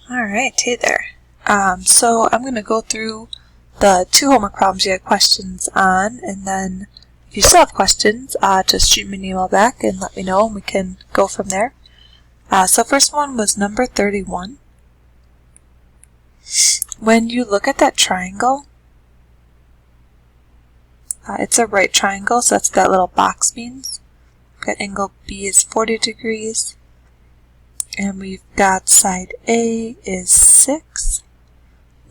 Alright, hey there. So I'm going to go through the 2 homework problems you had questions on, and then if you still have questions, just shoot me an email back and let me know and we can go from there. So first one was number 31. When you look at that triangle, it's a right triangle, so that's what that little box means. We've got angle B is 40 degrees. And we've got side A is 6.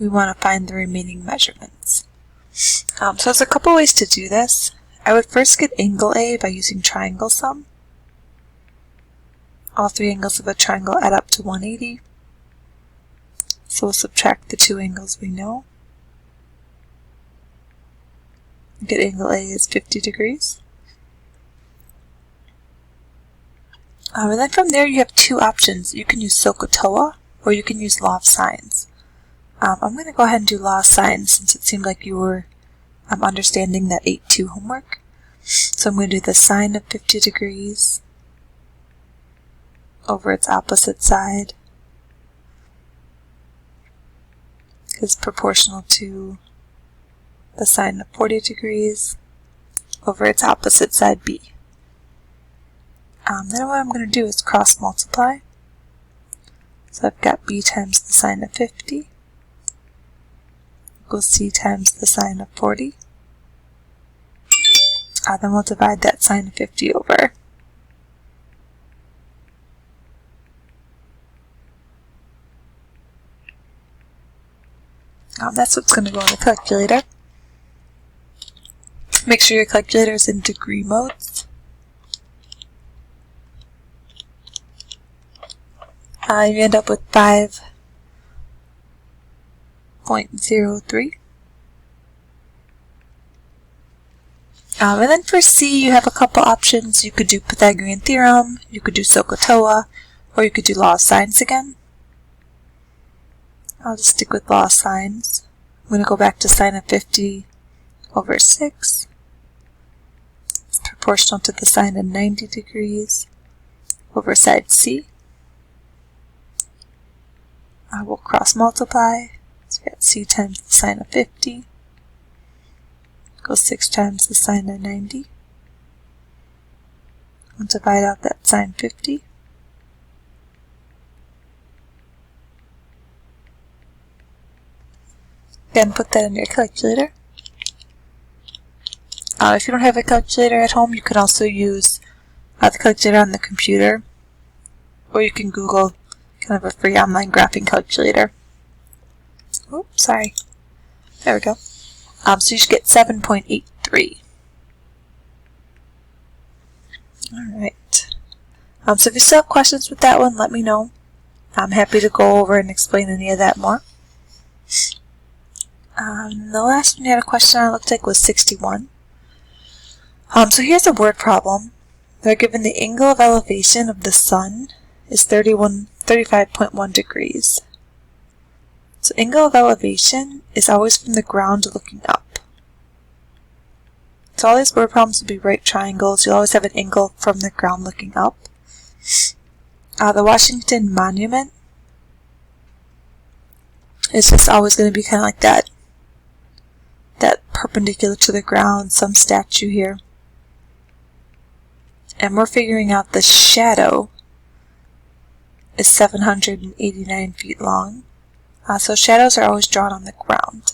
We want to find the remaining measurements. So there's a couple ways to do this. I would first get angle A by using triangle sum. All 3 angles of a triangle add up to 180. So we'll subtract the 2 angles we know. Get angle A is 50 degrees. And then from there you have 2 options. You can use SOHCAHTOA or you can use law of sines. I'm going to go ahead and do law of sines since it seemed like you were understanding that 8-2 homework. So I'm going to do the sine of 50 degrees over its opposite side is proportional to the sine of 40 degrees over its opposite side B. Then what I'm going to do is cross multiply. So I've got B times the sine of 50 equals C times the sine of 40. Then we'll divide that sine of 50 over. That's what's going to go in the calculator. Make sure your calculator is in degree modes. You end up with 5.03. And then for C, you have a couple options. You could do Pythagorean theorem, you could do SOHCAHTOA, or you could do law of sines again. I'll just stick with law of sines. I'm going to go back to sine of 50 over 6. It's proportional to the sine of 90 degrees over side C. We'll cross multiply. So we got C times the sine of 50 equals 6 times the sine of 90. We'll divide out that sine 50. Again, put that in your calculator. If you don't have a calculator at home, you can also use the calculator on the computer, or you can Google kind of a free online graphing calculator. Oops, sorry. There we go. So you should get 7.83. Alright. So if you still have questions with that one, let me know. I'm happy to go over and explain any of that more. The last one you had a question on, it looked like, was 61. So here's a word problem. They're given the angle of elevation of the sun is 35.1 degrees. So angle of elevation is always from the ground looking up. So all these word problems will be right triangles. You'll always have an angle from the ground looking up. The Washington Monument is just always going to be kind of like that perpendicular to the ground, some statue here. And we're figuring out the shadow is 789 feet long. So shadows are always drawn on the ground.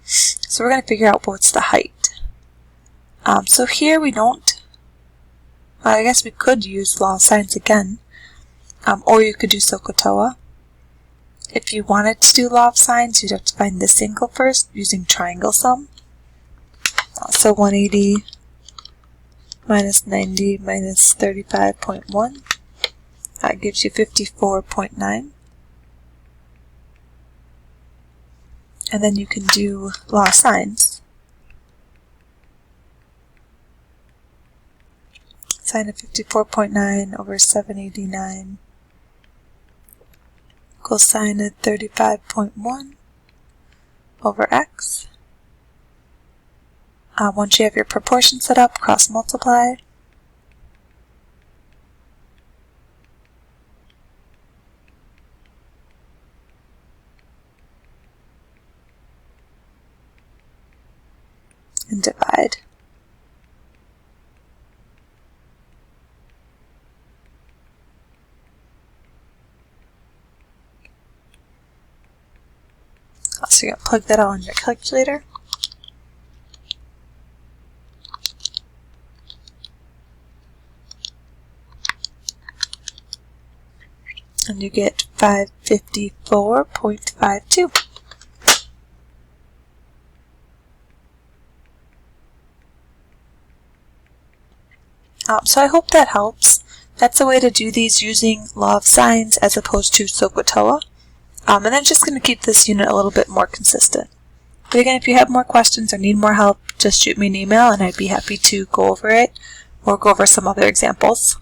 So we're going to figure out what's the height. So here we don't, I guess we could use law of sines again, or you could do SOHCAHTOA. If you wanted to do law of sines, you'd have to find this angle first using triangle sum. So 180 minus 90 minus 35.1. That gives you 54.9. And then you can do law of sines. Sine of 54.9 over 789 equals sine of 35.1 over x. Once you have your proportion set up, cross multiply. and divide. So you're going to plug that all in your calculator. And you get 554.52. So I hope that helps. That's a way to do these using law of sines as opposed to SOHCAHTOA. And I'm just going to keep this unit a little bit more consistent. But again, if you have more questions or need more help, just shoot me an email and I'd be happy to go over it or go over some other examples.